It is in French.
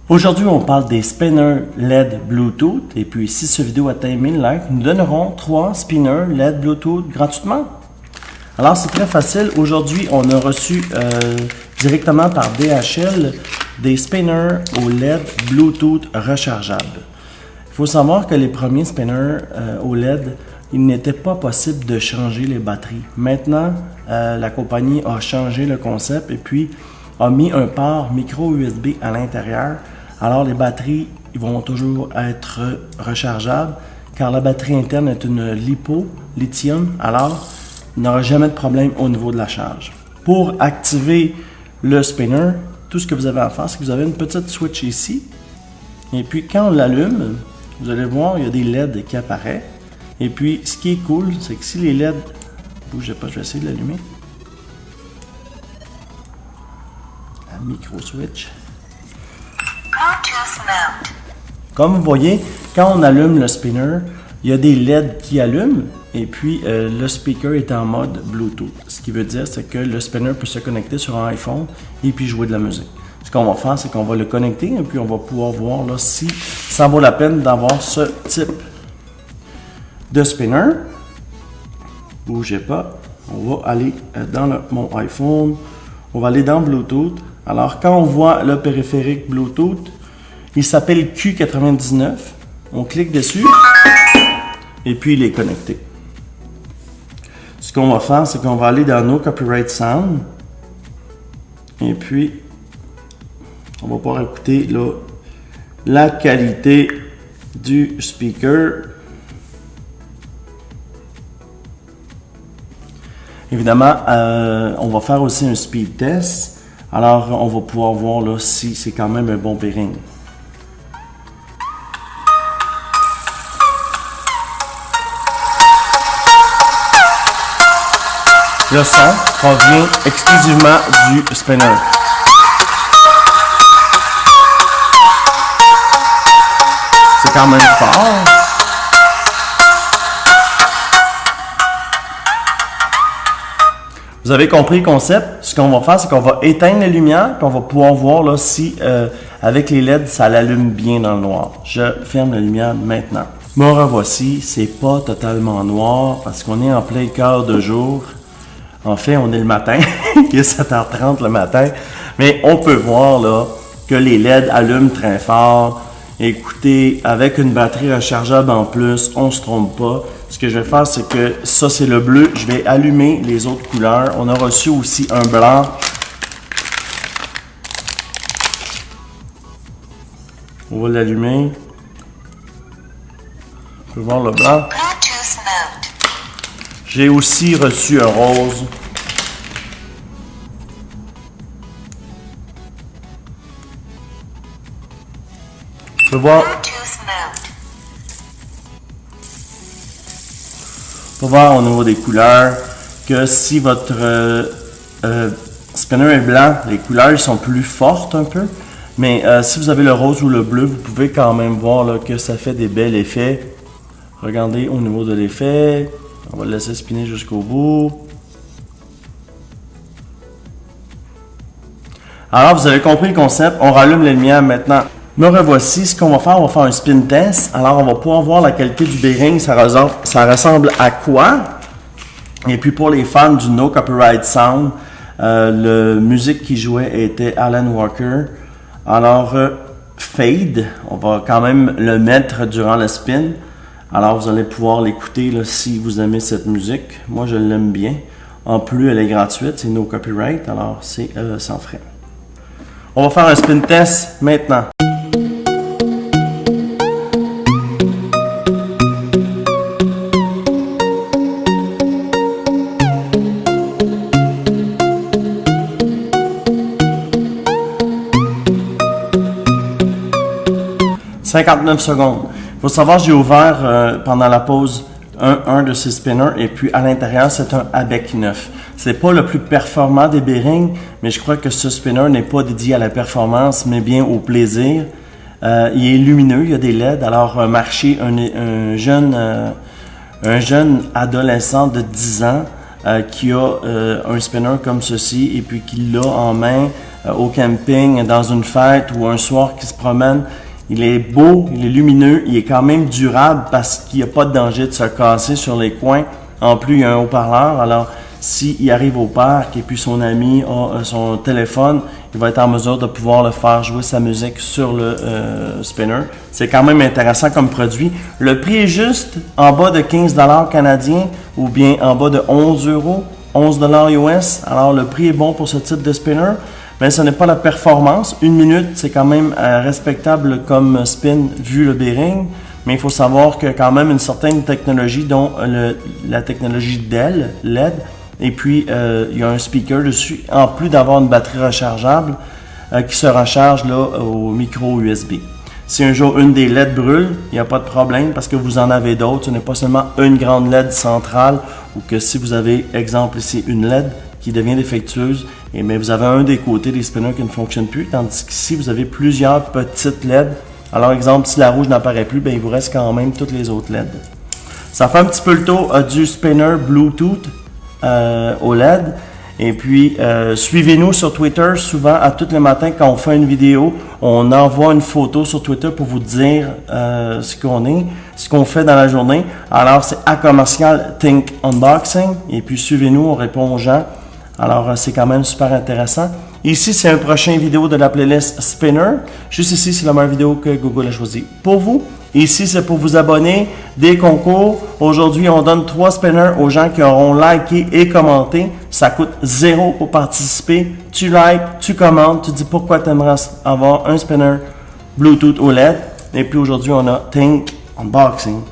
Aujourd'hui, on parle des spinners LED Bluetooth. Et puis, si cette vidéo atteint 1000 likes, nous donnerons 3 spinners LED Bluetooth gratuitement. Alors, c'est très facile. Aujourd'hui, on a reçu directement par DHL des spinners au LED Bluetooth rechargeables. Il faut savoir que les premiers spinners au LED, il n'était pas possible de changer les batteries. Maintenant, la compagnie a changé le concept et puis a mis un port micro USB à l'intérieur. Alors les batteries ils vont toujours être rechargeables car la batterie interne est une lithium, alors il n'y aura jamais de problème au niveau de la charge. Pour activer le spinner, tout ce que vous avez à faire, c'est que vous avez une petite switch ici. Et puis quand on l'allume, vous allez voir, il y a des LED qui apparaissent. Et puis ce qui est cool, c'est que si les LED... Bougez pas, je vais essayer de l'allumer. La micro switch. Comme vous voyez, quand on allume le spinner, il y a des LED qui allument et puis le speaker est en mode Bluetooth. Ce qui veut dire c'est que le spinner peut se connecter sur un iPhone et puis jouer de la musique. Ce qu'on va faire, c'est qu'on va le connecter et puis on va pouvoir voir là, si ça vaut la peine d'avoir ce type de spinner. Bougez pas. On va aller dans mon iPhone. On va aller dans Bluetooth. Alors, quand on voit le périphérique Bluetooth, il s'appelle Q99. On clique dessus et puis il est connecté. Ce qu'on va faire, c'est qu'on va aller dans No Copyright Sound et puis on va pouvoir écouter là, la qualité du speaker. Évidemment, on va faire aussi un speed test. Alors, on va pouvoir voir là, si c'est quand même un bon bearing. Le son provient exclusivement du spinner. C'est quand même fort. Vous avez compris le concept? Ce qu'on va faire, c'est qu'on va éteindre les lumières, puis on va pouvoir voir là, si avec les LED, ça l'allume bien dans le noir. Je ferme la lumière maintenant. Me revoici, c'est pas totalement noir parce qu'on est en plein cœur de jour. En fait, on est le matin, il est 7h30 le matin, mais on peut voir là que les LED allument très fort. Écoutez, avec une batterie rechargeable en plus, on ne se trompe pas. Ce que je vais faire, c'est que ça, c'est le bleu. Je vais allumer les autres couleurs. On a reçu aussi un blanc. On va l'allumer. On peut voir le blanc. J'ai aussi reçu un rose. On peut voir. On va voir au niveau des couleurs que si votre spinner est blanc, les couleurs sont plus fortes un peu. Mais si vous avez le rose ou le bleu, vous pouvez quand même voir là, que ça fait des bels effets. Regardez au niveau de l'effet. On va le laisser spinner jusqu'au bout. Alors, vous avez compris le concept. On rallume les lumières maintenant. Me revoici. Ce qu'on va faire, on va faire un spin test. Alors, on va pouvoir voir la qualité du bearing. Ça ressemble à quoi? Et puis, pour les fans du No Copyright Sound, la musique qui jouait était Alan Walker. Alors, Fade, on va quand même le mettre durant le spin. Alors, vous allez pouvoir l'écouter là, si vous aimez cette musique. Moi, je l'aime bien. En plus, elle est gratuite. C'est No Copyright. Alors, c'est sans frais. On va faire un spin test maintenant. « 59 secondes. Il faut savoir, j'ai ouvert pendant la pause un de ces spinners et puis à l'intérieur, c'est un ABEC 9. C'est pas le plus performant des bearings, mais je crois que ce spinner n'est pas dédié à la performance, mais bien au plaisir. Il est lumineux, il y a des LED. Alors, un jeune adolescent de 10 ans qui a un spinner comme ceci et puis qui l'a en main, au camping, dans une fête ou un soir qui se promène. Il est beau, il est lumineux, il est quand même durable parce qu'il n'y a pas de danger de se casser sur les coins. En plus, il y a un haut-parleur, alors s'il arrive au parc et puis son ami a son téléphone, il va être en mesure de pouvoir le faire jouer sa musique sur le spinner. C'est quand même intéressant comme produit. Le prix est juste en bas de 15$ canadiens ou bien en bas de 11 €, 11$ US. Alors le prix est bon pour ce type de spinner. Mais ce n'est pas la performance. 1 minute, c'est quand même respectable comme spin vu le bearing. Mais il faut savoir qu'il y a quand même une certaine technologie, dont la technologie Dell, LED. Et puis, il y a un speaker dessus, en plus d'avoir une batterie rechargeable qui se recharge là, au micro USB. Si un jour une des LED brûle, il n'y a pas de problème parce que vous en avez d'autres. Ce n'est pas seulement une grande LED centrale ou que si vous avez, exemple ici, une LED qui devient défectueuse, mais vous avez un des côtés des spinners qui ne fonctionne plus, tandis qu'ici, vous avez plusieurs petites LED. Alors, exemple, si la rouge n'apparaît plus, ben, il vous reste quand même toutes les autres LED. Ça fait un petit peu le tour du spinner Bluetooth au LED. Et puis, suivez-nous sur Twitter. Souvent, à tous les matins, quand on fait une vidéo, on envoie une photo sur Twitter pour vous dire ce qu'on fait dans la journée. Alors, c'est @Think Unboxing. Et puis, suivez-nous, on répond aux gens. Alors, c'est quand même super intéressant. Ici, c'est un prochain vidéo de la playlist Spinner. Juste ici, c'est la meilleure vidéo que Google a choisie pour vous. Ici, c'est pour vous abonner. Des concours. Aujourd'hui, on donne 3 spinners aux gens qui auront liké et commenté. Ça coûte 0 pour participer. Tu likes, tu commentes, tu dis pourquoi tu aimerais avoir un spinner Bluetooth OLED. Et puis aujourd'hui, on a Think Unboxing.